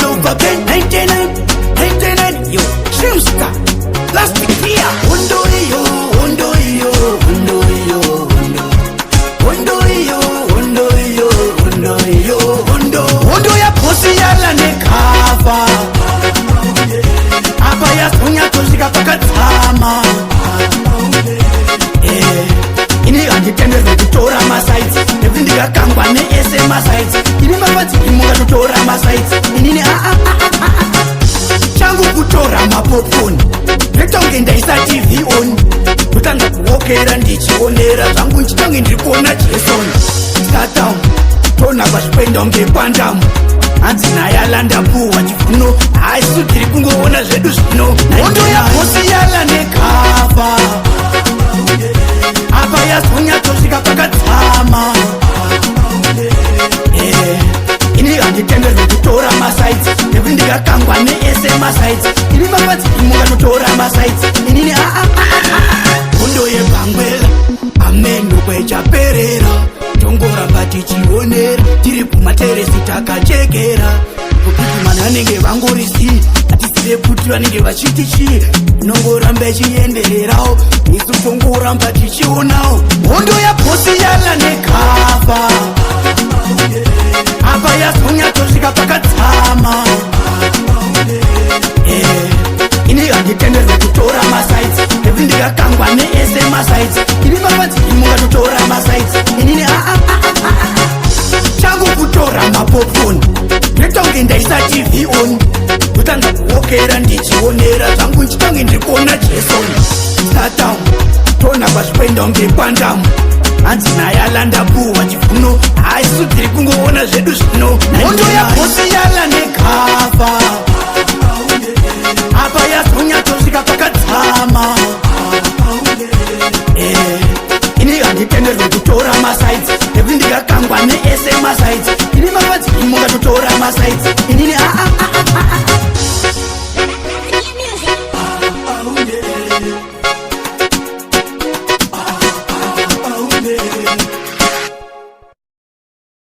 love again. 99, 99, yo, Shrimstar, plastic beer. Hondo yo, hondo yo, hondo yo, hondo. Hondo yo, hondo yo, hondo yo, hondo. Hondo ya posi yala nekava. Apa ya sonya kusika pakatama. Ini anditende kutora masites. Ndika kangwa ne SMA sites. Ini mabati imunga kutora masites. Ini changu kutora mapopcorn. Netonge ndaisa TV on. Kutanga kuokera ndichionera zvangu nchitonge ndikuona Jason. Start down. Tona kwazvipenda ngepandam. Hanzi nayalanda puwa chifuno. Haisu tiri kungoona zvedu zvino. Hondo ya bosi yala nekava. Apa yasonya tosvika pakadzama. Ini handitenderwe kutora masites. Nekuti ndikakangwa ne-SMA sites. Ini mabadzi imunga totora masites. Inini hondo yebhangwela. Amen ndokwechaperera. Tongoramba tichionera. Tiri kumateresi takachekera. Kuti mana vanenge vangorisi. Hatisive kuti vanenge vachiti chii. Inongoramba ichiendererawo. Isu tongoramba tichionawo. Hondo yabosi yala nekava. Apa yasonya tosvika pakadzama. Ini handitenderwe kutora masites. Nekuti ndikakangwa ne-SMA sites. Ini mabadzi imunga totora masites. Inini changu kutora mapopcorn. Netonge ndaisa TV on. Kutanga kuokera ndichionera zvangu nchitonge ndikuona Jason. Start down. Tona kwazvipenda ngepandam. Hanzi nayalanda puwa chifuno. Haisu tiri kungoona zvedu zvino. Hondo yabosi yala nekava. Apa yasonya tosvika pakadzama. Ini handitenderwe kutora masites. Nekuti ndikakangwa ne-SMA sites. Ini mabadzi imunga totora masites. Inini